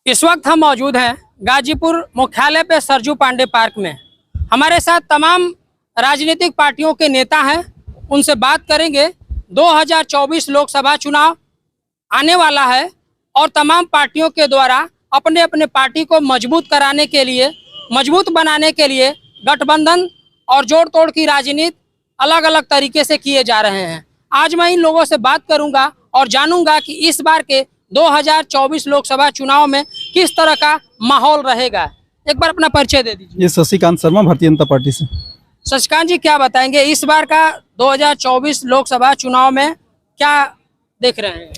इस वक्त हम मौजूद हैं गाजीपुर मुख्यालय पे सरजू पांडे पार्क में। हमारे साथ तमाम राजनीतिक पार्टियों के नेता हैं, उनसे बात करेंगे। 2024 लोकसभा चुनाव आने वाला है और तमाम पार्टियों के द्वारा अपने अपने पार्टी को मजबूत कराने के लिए, मजबूत बनाने के लिए गठबंधन और जोड़ तोड़ की राजनीति अलग अलग तरीके से किए जा रहे हैं। आज मैं इन लोगों से बात करूंगा और जानूंगा कि इस बार के 2024 लोकसभा चुनाव में किस तरह का माहौल रहेगा। एक बार अपना परिचय दे दीजिए। ये शशिकांत शर्मा, भारतीय जनता पार्टी से। शशिकांत जी, क्या बताएंगे इस बार का 2024 लोकसभा चुनाव में क्या देख रहे हैं?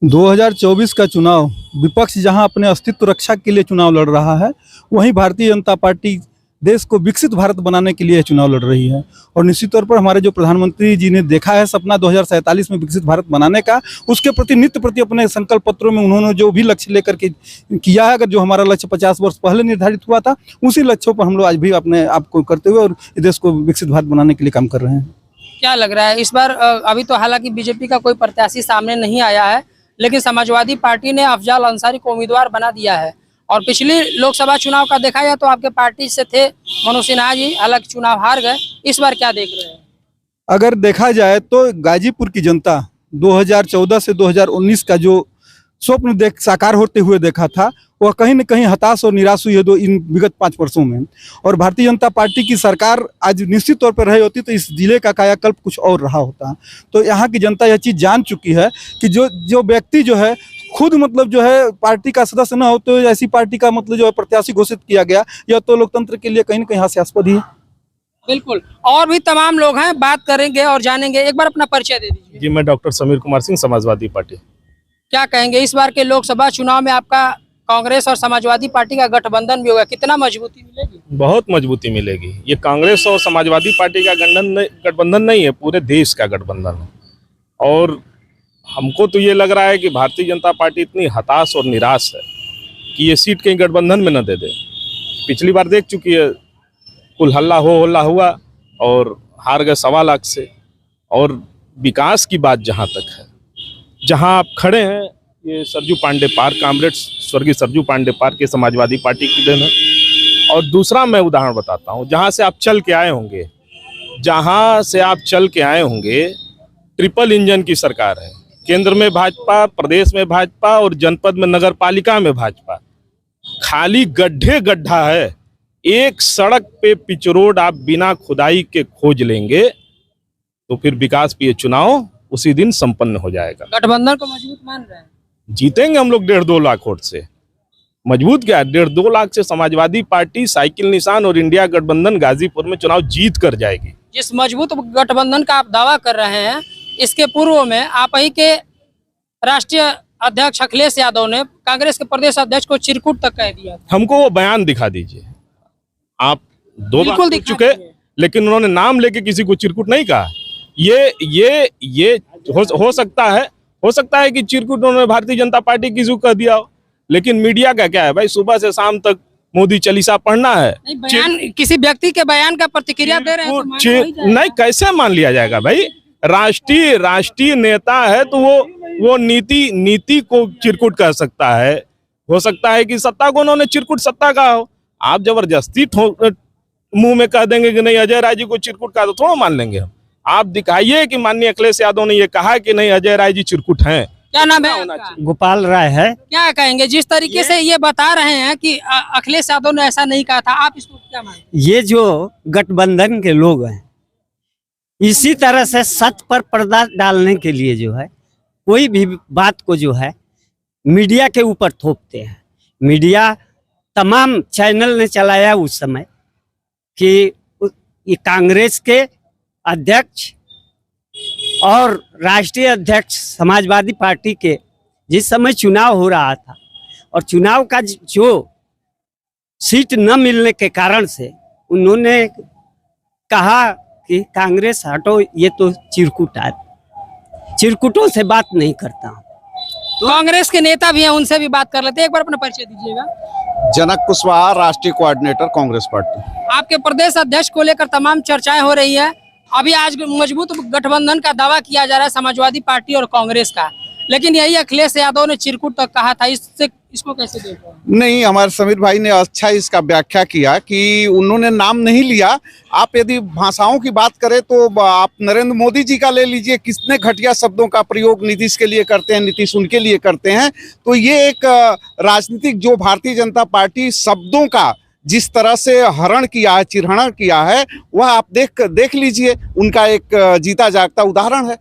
2024 का चुनाव विपक्ष जहां अपने अस्तित्व रक्षा के लिए चुनाव लड़ रहा है, वहीं भारतीय जनता पार्टी देश को विकसित भारत बनाने के लिए चुनाव लड़ रही है। और निश्चित तौर पर हमारे जो प्रधानमंत्री जी ने देखा है सपना 2047 में विकसित भारत बनाने का, उसके प्रति नित्य प्रति अपने संकल्प पत्रों में उन्होंने जो भी लक्ष्य लेकर के किया है, अगर जो हमारा लक्ष्य 50 वर्ष पहले निर्धारित हुआ था, उसी लक्ष्यों पर हम लोग आज भी अपने आप को करते हुए और देश को विकसित भारत बनाने के लिए काम कर रहे हैं। क्या लग रहा है इस बार? अभी तो हालांकि बीजेपी का कोई प्रत्याशी सामने नहीं आया है, लेकिन समाजवादी पार्टी ने अफजल अंसारी को उम्मीदवार बना दिया है। और पिछली लोकसभा चुनाव का देखा जाए तो आपके पार्टी से थे मनोज सिन्हा जी, हालांकि चुनाव हार गए। इस बार क्या देख रहे हैं? अगर देखा जाए तो गाजीपुर की जनता 2014 से 2019 का जो स्वप्न साकार होते हुए देखा था, वह कहीं न कहीं हताश और निराश हुई है इन विगत 5 वर्षों में। और भारतीय जनता पार्टी की सरकार आज निश्चित तौर पर रही होती तो इस जिले का कायाकल्प कुछ और रहा होता। तो यहाँ की जनता यह चीज़ जान चुकी है कि जो व्यक्ति जो है खुद मतलब जो है पार्टी का सदस्य न हो तो ऐसी पार्टी का मतलब जो है प्रत्याशी घोषित किया गया, यह तो लोकतंत्र के लिए कहीं न कहीं हास्यास्पद ही है। बिल्कुल। और भी तमाम लोग हैं, बात करेंगे और जानेंगे। एक बार अपना परिचय दे दीजिए। जी, मैं डॉक्टर समीर कुमार सिंह, समाजवादी पार्टी। क्या कहेंगे इस बार के लोकसभा चुनाव में आपका कांग्रेस और समाजवादी पार्टी का गठबंधन भी होगा, कितना मजबूती मिलेगी? बहुत मजबूती मिलेगी। ये कांग्रेस और समाजवादी पार्टी का गठबंधन नहीं है, पूरे देश का गठबंधन है। और हमको तो ये लग रहा है कि भारतीय जनता पार्टी इतनी हताश और निराश है कि ये सीट कहीं गठबंधन में न दे दे। पिछली बार देख चुकी है, कुल हल्ला हुआ और हार गए 1.25 लाख से। और विकास की बात जहाँ तक है, जहाँ आप खड़े हैं, ये सरजू पांडे पार्क, कामरेड स्वर्गीय सरजू पांडे पार्क के समाजवादी पार्टी की देन है। और दूसरा मैं उदाहरण बताता हूँ, जहाँ से आप चल के आए होंगे, ट्रिपल इंजन की सरकार है। केंद्र में भाजपा, प्रदेश में भाजपा और जनपद में नगर पालिका में भाजपा। खाली गड्ढा है। एक सड़क पे पिच रोड आप बिना खुदाई के खोज लेंगे तो फिर विकास पे चुनाव उसी दिन संपन्न हो जाएगा। गठबंधन को मजबूत मान रहे हैं? जीतेंगे हम लोग 1.5-2 लाख वोट से। मजबूत क्या है, 1.5-2 लाख से समाजवादी पार्टी, साइकिल निशान और इंडिया गठबंधन गाजीपुर में चुनाव जीत कर जाएगी। जिस मजबूत गठबंधन का आप दावा कर रहे हैं, इसके पूर्व में आप ही के राष्ट्रीय अध्यक्ष अखिलेश यादव ने कांग्रेस के प्रदेश अध्यक्ष को चिरकुट तक कह दिया। हमको वो बयान दिखा दीजिए। आप 2 बार दिख चुके, लेकिन उन्होंने नाम लेके किसी को चिरकुट नहीं कहा। ये हो सकता है कि चिरकुट उन्होंने भारतीय जनता पार्टी किसी को कह दिया हो, लेकिन मीडिया का क्या है भाई, सुबह से शाम तक मोदी चालीसा पढ़ना है। बयान किसी व्यक्ति के बयान का प्रतिक्रिया दे रहे हैं तो नहीं, कैसे मान लिया जाएगा भाई? राष्ट्रीय नेता है तो वो नीति को चिरकुट कर सकता है। हो सकता है कि सत्ता को उन्होंने चिरकुट सत्ता का हो। आप जबरदस्ती मुंह में कह देंगे कि नहीं अजय राय जी को चिरकुट का, तो थोड़ा मान लेंगे हम। आप दिखाइए कि माननीय अखिलेश यादव ने ये कहा कि नहीं अजय राय जी चिरकुट हैं। क्या नाम है? गोपाल राय है। क्या कहेंगे जिस तरीके से ये बता रहे हैं कि अखिलेश यादव ने ऐसा नहीं कहा था, आप इसको क्या मानते हैं? ये जो गठबंधन के लोग हैं, इसी तरह से सत्य पर पर्दा डालने के लिए जो है कोई भी बात को जो है मीडिया के ऊपर थोपते हैं। मीडिया तमाम चैनल ने चलाया उस समय कि ये कांग्रेस के अध्यक्ष और राष्ट्रीय अध्यक्ष समाजवादी पार्टी के जिस समय चुनाव हो रहा था और चुनाव का जो सीट न मिलने के कारण से उन्होंने कहा कि कांग्रेस हटो, ये तो चिरकुटों से बात नहीं करता हूँ। तो कांग्रेस के नेता भी हैं, उनसे भी बात कर लेते हैं। एक बार अपना परिचय दीजिएगा। जनक कुशवाहा, राष्ट्रीय कोऑर्डिनेटर, कांग्रेस पार्टी। आपके प्रदेश अध्यक्ष को लेकर तमाम चर्चाएं हो रही है। अभी आज मजबूत गठबंधन का दावा किया जा रहा है समाजवादी पार्टी और कांग्रेस का। लेकिन यही अखिलेश यादव ने चिरकुट तक कहा था, इससे इसको कैसे देखो? नहीं, हमारे समीर भाई ने अच्छा इसका व्याख्या किया कि उन्होंने नाम नहीं लिया। आप यदि भाषाओं की बात करें तो आप नरेंद्र मोदी जी का ले लीजिए, कितने घटिया शब्दों का प्रयोग नीतीश के लिए करते हैं, नीतीश उनके लिए करते हैं। तो ये एक राजनीतिक जो भारतीय जनता पार्टी शब्दों का जिस तरह से हरण किया है, चिरहरण किया है, वह आप देख लीजिए, उनका एक जीता जागता उदाहरण है।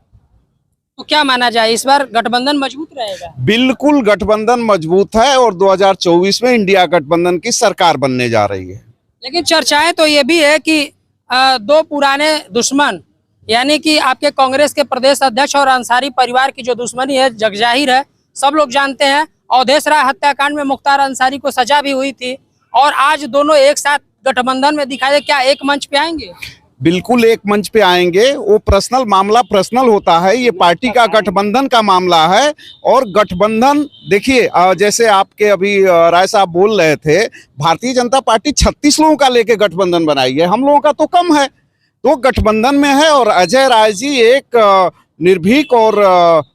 तो क्या माना जाए, इस बार गठबंधन मजबूत रहेगा? बिल्कुल गठबंधन मजबूत है और 2024 में इंडिया गठबंधन की सरकार बनने जा रही है। लेकिन चर्चाएं तो ये भी है कि दो पुराने दुश्मन, यानी कि आपके कांग्रेस के प्रदेश अध्यक्ष और अंसारी परिवार की जो दुश्मनी है जगजाहिर है, सब लोग जानते हैं। अवधेश राय हत्याकांड में मुख्तार अंसारी को सजा भी हुई थी और आज दोनों एक साथ गठबंधन में दिखाई दे, क्या एक मंच पे आएंगे? बिल्कुल एक मंच पे आएंगे। वो पर्सनल मामला पर्सनल होता है, ये पार्टी का गठबंधन का मामला है। और गठबंधन देखिए, जैसे आपके अभी राय साहब बोल रहे थे, भारतीय जनता पार्टी 36 लोगों का लेके गठबंधन बनाई है, हम लोगों का तो कम है, तो गठबंधन में है। और अजय राय जी एक निर्भीक और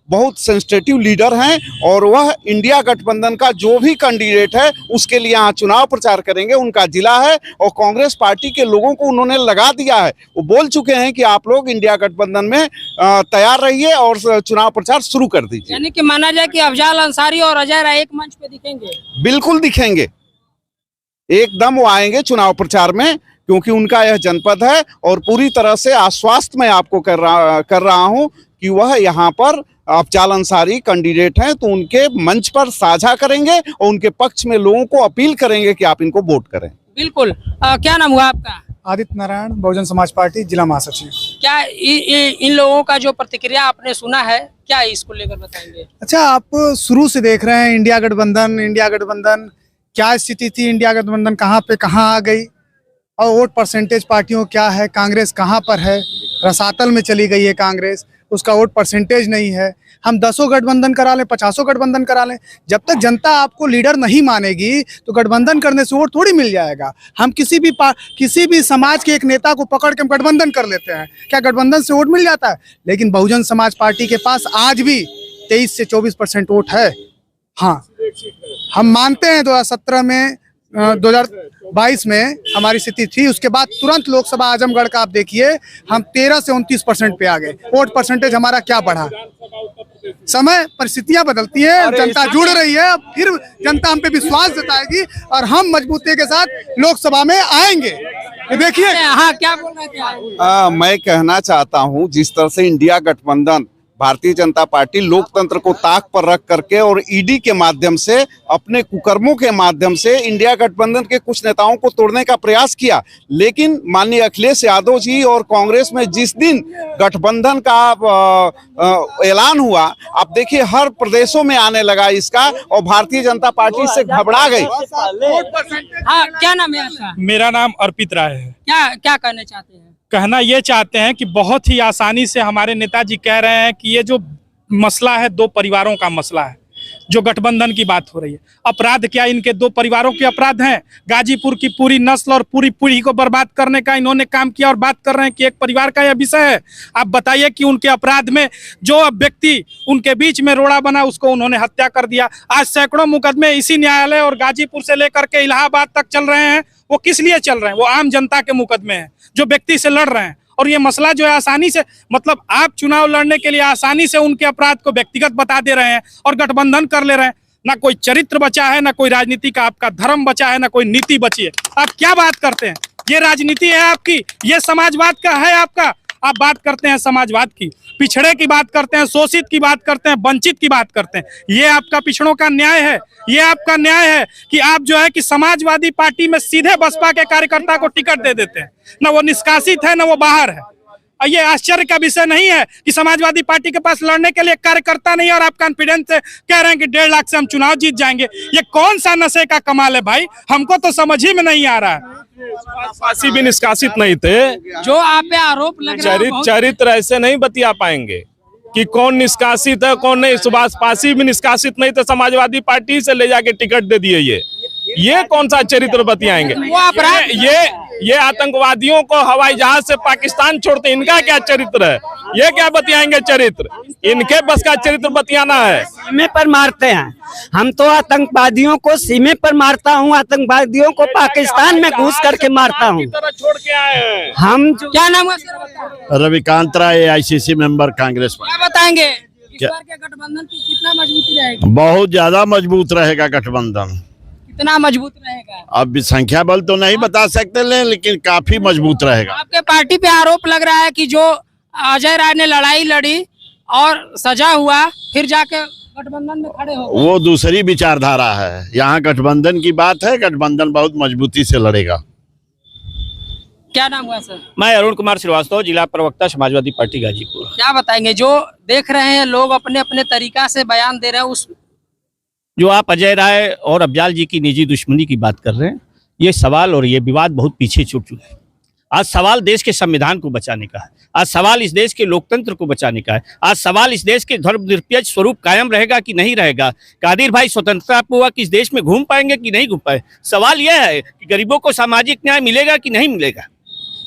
बहुत सेंसिटिव लीडर हैं और वह इंडिया गठबंधन का जो भी कैंडिडेट है उसके लिए यहाँ चुनाव प्रचार करेंगे। उनका जिला है और कांग्रेस पार्टी के लोगों को उन्होंने लगा दिया है, वो बोल चुके हैं कि आप लोग इंडिया गठबंधन में तैयार रहिए और चुनाव प्रचार शुरू कर दीजिए। यानी कि माना जाए कि अफजाल अंसारी और अजय राय एक मंच पे दिखेंगे? बिल्कुल दिखेंगे, एकदम वो आएंगे चुनाव प्रचार में, क्योंकि उनका यह जनपद है। और पूरी तरह से आश्वस्त मैं आपको कर रहा हूं कि वह यहाँ पर अफजाल अंसारी कैंडिडेट हैं, तो उनके मंच पर साझा करेंगे और उनके पक्ष में लोगों को अपील करेंगे कि आप इनको वोट करें। बिल्कुल। क्या नाम हुआ आपका? आदित्य नारायण, बहुजन समाज पार्टी जिला महासचिव। क्या इन लोगों का जो प्रतिक्रिया आपने सुना है, क्या इसको लेकर बताएंगे? अच्छा, आप शुरू से देख रहे हैं इंडिया गठबंधन क्या स्थिति थी, इंडिया गठबंधन कहाँ पे कहाँ आ गई, और वोट परसेंटेज पार्टियों क्या है, कांग्रेस कहाँ पर है, रसातल में चली गई है कांग्रेस, उसका वोट परसेंटेज नहीं है। हम 10 गठबंधन करा लें, 50 गठबंधन करा लें, जब तक जनता आपको लीडर नहीं मानेगी तो गठबंधन करने से वोट थोड़ी मिल जाएगा। हम किसी भी समाज के एक नेता को पकड़ के हम गठबंधन कर लेते हैं, क्या गठबंधन से वोट मिल जाता है? लेकिन बहुजन समाज पार्टी के पास आज भी 23 से 24% वोट है। हाँ, हम मानते हैं 2017 में 2022 में हमारी स्थिति थी, उसके बाद तुरंत लोकसभा आजमगढ़ का आप देखिए, हम 13 से 29% पे आ गए। वोट परसेंटेज हमारा क्या बढ़ा? समय परिस्थितियां बदलती है, जनता जुड़ रही है, फिर जनता हम पे विश्वास जताएगी और हम मजबूती के साथ लोकसभा में आएंगे। ये देखिए। हाँ, क्या बोल रहे थे? मैं कहना चाहता हूं, जिस तरह से इंडिया गठबंधन भारतीय जनता पार्टी लोकतंत्र को ताक पर रख करके और ईडी के माध्यम से, अपने कुकर्मों के माध्यम से इंडिया गठबंधन के कुछ नेताओं को तोड़ने का प्रयास किया, लेकिन माननीय अखिलेश यादव जी और कांग्रेस में जिस दिन गठबंधन का ऐलान हुआ, आप देखिए हर प्रदेशों में आने लगा इसका, और भारतीय जनता पार्टी इससे घबरा गई। हाँ, क्या नाम है आपका? मेरा नाम अर्पित राय है। क्या कहना चाहते हैं? कहना ये चाहते हैं कि बहुत ही आसानी से हमारे नेताजी कह रहे हैं कि ये जो मसला है 2 परिवारों का मसला है, जो गठबंधन की बात हो रही है। अपराध क्या इनके 2 परिवारों के अपराध हैं? गाजीपुर की पूरी नस्ल और पूरी पीढ़ी को बर्बाद करने का इन्होंने काम किया और बात कर रहे हैं कि एक परिवार का यह विषय है। आप बताइए कि उनके अपराध में जो व्यक्ति उनके बीच में रोड़ा बना, उसको उन्होंने हत्या कर दिया। आज सैकड़ों मुकदमे इसी न्यायालय और गाजीपुर से लेकर के इलाहाबाद तक चल रहे हैं। वो किस लिए चल रहे हैं? वो आम जनता के मुकदमे हैं, जो व्यक्ति से लड़ रहे हैं। और ये मसला जो है आसानी से, मतलब आप चुनाव लड़ने के लिए आसानी से उनके अपराध को व्यक्तिगत बता दे रहे हैं और गठबंधन कर ले रहे हैं। ना कोई चरित्र बचा है, ना कोई राजनीति का आपका धर्म बचा है, ना कोई नीति बची है। आप क्या बात करते हैं? ये राजनीति है आपकी, ये समाजवाद का है आपका। आप बात करते हैं समाजवाद की, पिछड़े की बात करते हैं, शोषित की बात करते हैं, वंचित की बात करते हैं। ये आपका पिछड़ों का न्याय है। ये आपका न्याय है कि आप जो है कि समाजवादी पार्टी में सीधे बसपा के कार्यकर्ता को टिकट दे देते हैं, ना वो निष्कासित है ना वो बाहर है। ये आश्चर्य का विषय नहीं है कि समाजवादी पार्टी के पास लड़ने के लिए कार्यकर्ता नहीं है और आप कॉन्फिडेंस से कह रहे हैं कि 1.5 लाख से हम चुनाव जीत जाएंगे। ये कौन सा नशे का कमाल है भाई? हमको तो समझ ही में नहीं आ रहा है। पासी भी निष्कासित नहीं थे। जो आप पे आरोप लग रहा है, चरित्र ऐसे नहीं बतिया पाएंगे कि कौन निष्कासित है कौन नहीं। सुभाष पासी भी निष्कासित नहीं थे, समाजवादी पार्टी से ले जाके टिकट दे दिए। ये कौन सा चरित्र बतियाएंगे? वो अपराध ये आतंकवादियों को हवाई जहाज से पाकिस्तान छोड़ते, इनका क्या चरित्र है? ये क्या बतियाएंगे चरित्र? इनके बस का चरित्र बतियाना है। सीमे पर मारते हैं। हम तो आतंकवादियों को सीमे पर मारता हूँ, आतंकवादियों को पाकिस्तान में घुस करके मारता हूँ। छोड़ के आए हैं हम क्या नाम है सर? रविकांत राय, AICC मेंबर कांग्रेस पार्टी। क्या बताएंगे इस क्या? बार के गठबंधन की कितना मजबूती रहेगी? बहुत ज्यादा मजबूत रहेगा गठबंधन। कितना मजबूत रहेगा? अब संख्या बल तो नहीं बता सकते लेकिन काफी मजबूत रहेगा। आपके पार्टी पे आरोप लग रहा है कि जो अजय राय ने लड़ाई लड़ी और सजा हुआ, फिर जाके गठबंधन में खड़े हो गए। वो दूसरी विचारधारा है। यहाँ गठबंधन की बात है, गठबंधन बहुत मजबूती से लड़ेगा। क्या नाम हुआ सर? मैं अरुण कुमार श्रीवास्तव, जिला प्रवक्ता समाजवादी पार्टी गाजीपुर। क्या बताएंगे, जो देख रहे हैं लोग अपने अपने तरीका से बयान दे रहे हैं, उस जो आप अजय राय और अफजाल जी की निजी दुश्मनी की बात कर रहे हैं, ये सवाल और ये विवाद बहुत पीछे छूट चुका है। आज सवाल देश के संविधान को बचाने का है, आज सवाल इस देश के लोकतंत्र को बचाने का है, आज सवाल इस देश के धर्मनिरपेक्ष स्वरूप कायम रहेगा कि नहीं रहेगा। कादिर भाई स्वतंत्रतापूर्वक इस देश में घूम पाएंगे कि नहीं घूम पाए। सवाल यह है कि गरीबों को सामाजिक न्याय मिलेगा कि नहीं मिलेगा।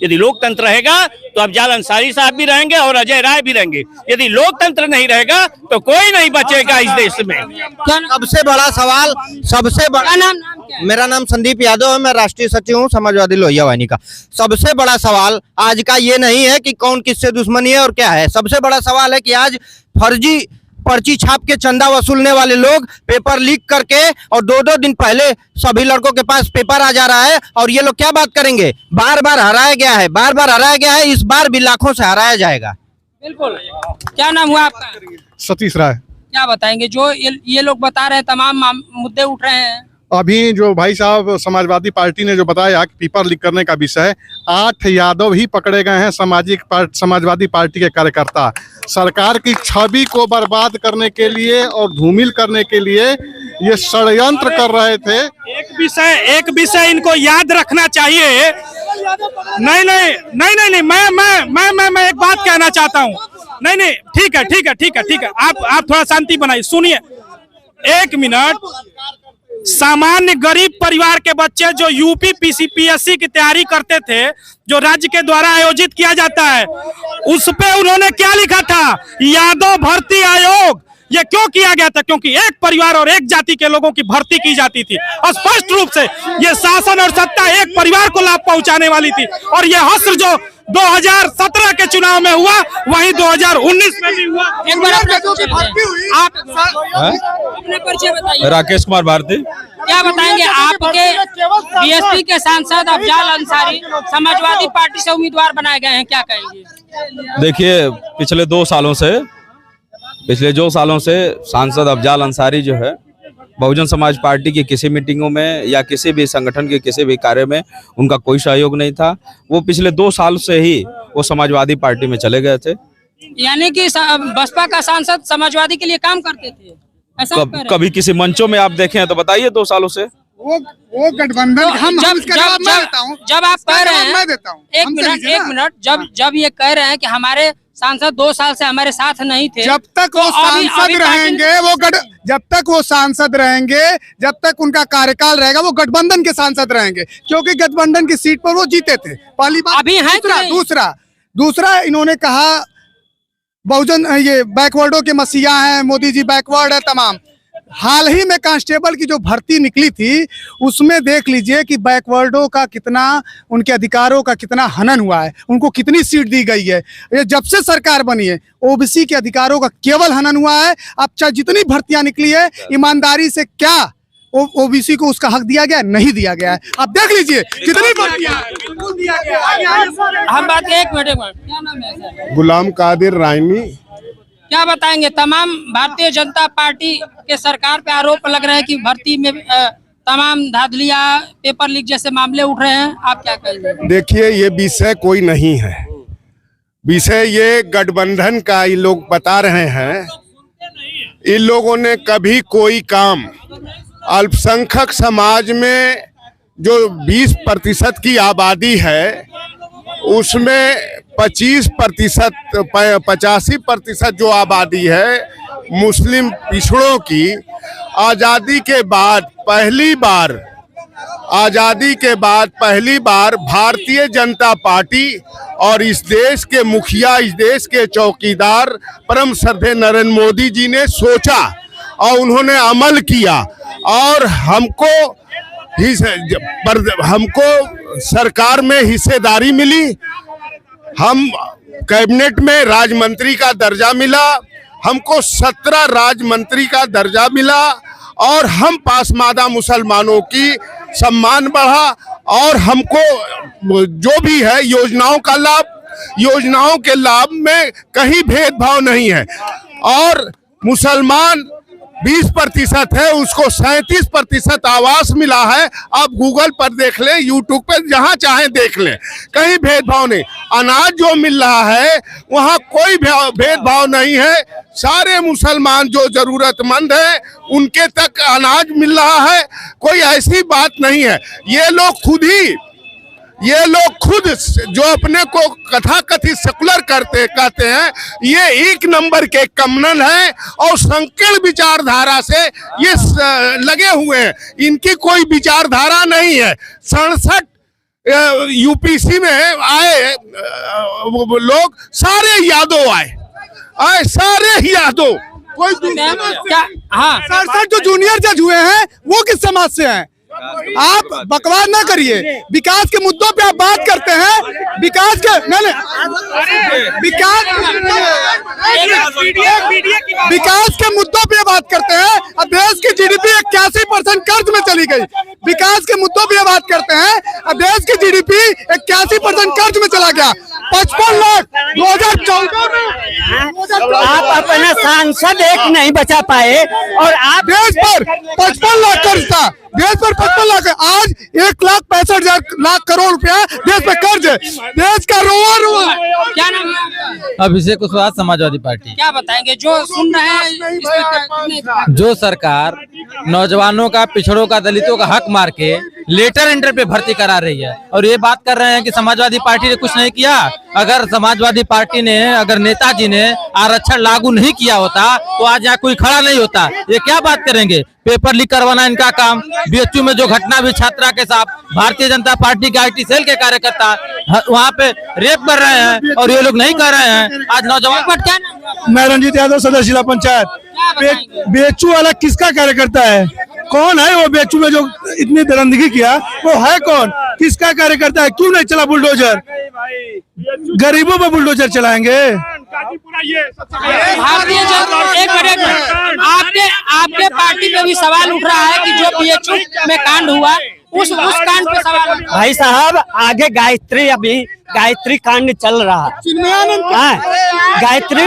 यदि लोकतंत्र रहेगा तो अफजाल अंसारी साहब भी रहेंगे और अजय राय भी रहेंगे। यदि लोकतंत्र नहीं रहेगा तो कोई नहीं बचेगा इस देश में। सबसे बड़ा सवाल, सबसे बड़ा क्या नाम क्या है? मेरा नाम संदीप यादव है, मैं राष्ट्रीय सचिव हूँ समाजवादी लोहिया वाहिनी का। सबसे बड़ा सवाल आज का ये नहीं है कि कौन किससे दुश्मनी है और क्या है। सबसे बड़ा सवाल है कि आज फर्जी पर्ची छाप के चंदा वसूलने वाले लोग पेपर लीक करके और 2-2 दिन पहले सभी लड़कों के पास पेपर आ जा रहा है और ये लोग क्या बात करेंगे। बार बार हराया गया है, बार बार हराया गया है, इस बार भी लाखों से हराया जाएगा। बिल्कुल। क्या नाम हुआ आपका? सतीश राय। क्या बताएंगे, जो ये लोग बता रहे हैं, तमाम मुद्दे उठ रहे हैं। अभी जो भाई साहब समाजवादी पार्टी ने जो बताया कि पेपर लीक करने का विषय, 8 यादव ही पकड़े गए हैं समाजवादी पार्टी के कार्यकर्ता। सरकार की छवि को बर्बाद करने के लिए और धूमिल करने के लिए ये षड्यंत्र कर रहे थे। एक विषय इनको याद रखना चाहिए। नहीं, मैं एक बात कहना चाहता हूँ। नहीं, ठीक है, आप थोड़ा शांति बनाइए, सुनिए 1 मिनट। सामान्य गरीब परिवार के बच्चे जो यूपी PSC की तैयारी करते थे, जो राज्य के द्वारा आयोजित किया जाता है, उस पे उन्होंने क्या लिखा था? यादव भर्ती आयोग। ये क्यों किया गया था? क्योंकि एक परिवार और एक जाति के लोगों की भर्ती की जाती थी। स्पष्ट रूप से ये शासन और सत्ता एक परिवार को लाभ पहुंचाने वाली थी और ये हश्र जो 2017 के चुनाव में हुआ, वही 2019 में भी हुआ। एक बार आप अपने परिचय बताइए। राकेश कुमार भारती। क्या बताएंगे, आपके BSP के सांसद अफजाल अंसारी समाजवादी पार्टी से उम्मीदवार बनाए गए हैं, क्या कहेंगे? देखिए, पिछले 2 सालों से सांसद अफजाल अंसारी जो है, बहुजन समाज पार्टी की किसी मीटिंगों में या किसी भी संगठन के किसी भी कार्य में उनका कोई सहयोग नहीं था। वो पिछले 2 साल से ही वो समाजवादी पार्टी में चले गए थे। यानी कि बसपा का सांसद समाजवादी के लिए काम करते थे, ऐसा कभी किसी मंचों में आप देखे हैं तो बताइए। 2 सालों से वो गठबंधन जब आप कह रहे हैं, एक मिनट, जब ये कह रहे हैं कि हमारे सांसद 2 साल से हमारे साथ नहीं थे, जब तक वो सांसद रहेंगे, जब तक वो सांसद रहेंगे, जब तक उनका कार्यकाल रहेगा, वो गठबंधन के सांसद रहेंगे, क्योंकि गठबंधन की सीट पर वो जीते थे। पहली बात। अभी है दूसरा इन्होंने कहा बहुजन ये बैकवर्डों के मसीहा हैं, मोदी जी बैकवर्ड है तमाम। हाल ही में कांस्टेबल की जो भर्ती निकली थी, उसमें देख लीजिए कि बैकवर्डों का कितना, उनके अधिकारों का कितना हनन हुआ है, उनको कितनी सीट दी गई है। ये जब से सरकार बनी है, OBC के अधिकारों का केवल हनन हुआ है। अब चाहे जितनी भर्तियां निकली है, ईमानदारी से क्या OBC को उसका हक दिया गया? नहीं दिया गया है। आप देख लीजिए कितनी भर्तियां दिया गया। हम बात 1 मिनट, क्या नाम है? गुलाम कादिर रायनी। क्या बताएंगे, तमाम भारतीय जनता पार्टी के सरकार पे आरोप लग रहे हैं कि भर्ती में तमाम धांधलियां, पेपर लीक जैसे मामले उठ रहे हैं, आप क्या कहेंगे? देखिए, ये विषय कोई नहीं है, विषय ये गठबंधन का ये लोग बता रहे हैं। इन लोगों ने कभी कोई काम अल्पसंख्यक समाज में जो 20% की आबादी है, उसमें 85% जो आबादी है मुस्लिम पिछड़ों की, आज़ादी के बाद पहली बार आजादी के बाद पहली बार भारतीय जनता पार्टी और इस देश के मुखिया, इस देश के चौकीदार परम श्रद्धेय नरेंद्र मोदी जी ने सोचा और उन्होंने अमल किया और हमको सरकार में हिस्सेदारी मिली। हम कैबिनेट में राज्य मंत्री का दर्जा मिला, हमको 17 राज्य मंत्री का दर्जा मिला और हम पासमादा मुसलमानों की सम्मान बढ़ा और हमको जो भी है योजनाओं के लाभ में कहीं भेदभाव नहीं है और मुसलमान 20% है, उसको 37% आवास मिला है। आप गूगल पर देख लें, यूट्यूब पर जहां चाहें देख लें, कहीं भेदभाव नहीं। अनाज जो मिल रहा है वहां कोई भेदभाव नहीं है। सारे मुसलमान जो जरूरतमंद है उनके तक अनाज मिल रहा है, कोई ऐसी बात नहीं है। ये लोग खुद जो अपने को कथाकथित सेकुलर कहते हैं, ये एक नंबर के कम्युनल हैं और संकीर्ण विचारधारा से ये लगे हुए हैं। इनकी कोई विचारधारा नहीं है। 67 यूपीसी में आए लोग सारे यादव आए सारे यादव। कोई क्या? हाँ, 67 जो जूनियर जज हुए हैं वो किस समाज से हैं? आप बकवास ना करिए। विकास के मुद्दों पे आप बात करते हैं, विकास के विकास के मुद्दों पे बात करते हैं। अब देश की जीडीपी 81% कर्ज में चली गई। विकास के मुद्दों पे बात करते हैं, अब देश की जीडीपी 81% कर्ज में चला गया। 55 लाख 2014 में आप अपना सांसद एक नहीं बचा पाए और आप देश पर 55 लाख कर्ज था। देश पर 55 लाख, आज 1,65,000 करोड़ रुपया देश पे कर्ज है। देश का रोआ। क्या नाम है? अभिषेक कुशवाहा, समाजवादी पार्टी। क्या बताएंगे जो सुन रहे हैं? जो सरकार नौजवानों का, पिछड़ों का, दलितों का हक मार के लेटर एंट्री पे भर्ती करा रही है और ये बात कर रहे हैं कि समाजवादी पार्टी ने कुछ नहीं किया। अगर समाजवादी पार्टी ने, अगर नेताजी ने आरक्षण लागू नहीं किया होता तो आज यहाँ कोई खड़ा नहीं होता। ये क्या बात करेंगे? पेपर लीक करवाना इनका काम। बीएचयू में जो घटना हुई छात्रा के साथ, भारतीय जनता पार्टी के IT सेल के कार्यकर्ता वहाँ पे रेप कर रहे हैं और ये लोग नहीं कर रहे हैं। आज नौजवान पर क्या? मैं रंजीत यादव, सदस्य जिला पंचायत। बीएचयू वाला किसका कार्यकर्ता है? कौन है वो बीएचयू में जो इतनी दरिंदगी किया? वो है कौन? किसका कार्यकर्ता है? क्यों नहीं चला बुलडोजर? गरीबों पे बुलडोजर चलाएंगे? भारतीय आपके पार्टी पे भी सवाल उठ रहा है कि जो बीएचयू में कांड हुआ उस कांड पे सवाल। भाई साहब, आगे गायत्री कांड चल रहा है। गायत्री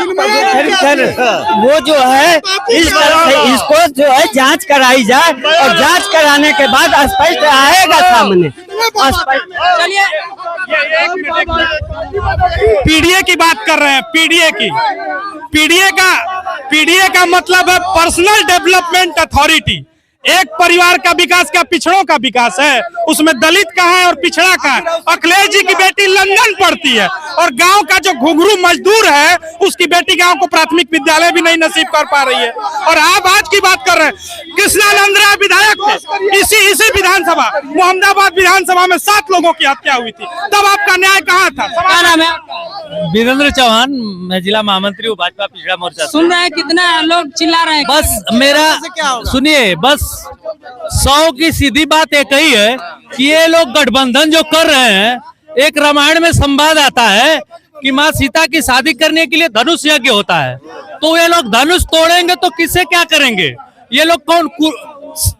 वो जो है इस तरह से इसको जो है जांच कराई जाए और जांच कराने के बाद स्पष्ट आएगा सामने। चलिए, पीडीए की बात कर रहे हैं। पीडीए का मतलब है पर्सनल डेवलपमेंट अथॉरिटी। एक परिवार का विकास क्या पिछड़ों का विकास है? उसमें दलित का है और पिछड़ा का है। अखिलेश जी की बेटी लंदन पढ़ती है और गांव का जो घुंघरू मजदूर है उसकी बेटी गांव को प्राथमिक विद्यालय भी नहीं नसीब कर पा रही है। और आप आज की बात कर रहे हैं। कृष्णानंद राय विधायक थे, इसी विधानसभा मोहम्मदाबाद विधानसभा में 7 लोगों की हत्या हुई थी। तब आपका न्याय कहाँ था? क्या नाम है? वीरेंद्र चौहान, मैं जिला महामंत्री हूँ भाजपा पिछड़ा मोर्चा। सुन रहे हैं कितना लोग चिल्ला रहे हैं। बस मेरा सुनिए, बस 100 की सीधी बात एक ही है कि ये लोग गठबंधन जो कर रहे हैं, एक रामायण में संवाद आता है कि माँ सीता की शादी करने के लिए धनुष यज्ञ होता है। तो ये लोग धनुष तोड़ेंगे तो किससे क्या करेंगे? ये लोग कौन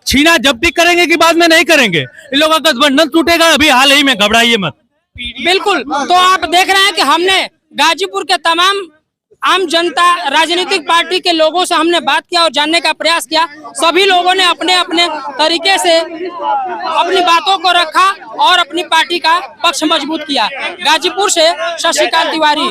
छीना जब्ती करेंगे कि बाद में नहीं करेंगे? ये लोग का गठबंधन टूटेगा अभी हाल ही में, घबराइए मत। बिल्कुल। तो आप देख रहे हैं कि हमने गाजीपुर के तमाम आम जनता, राजनीतिक पार्टी के लोगों से हमने बात किया और जानने का प्रयास किया। सभी लोगों ने अपने अपने तरीके से अपनी बातों को रखा और अपनी पार्टी का पक्ष मजबूत किया। गाजीपुर से शशिकांत तिवारी।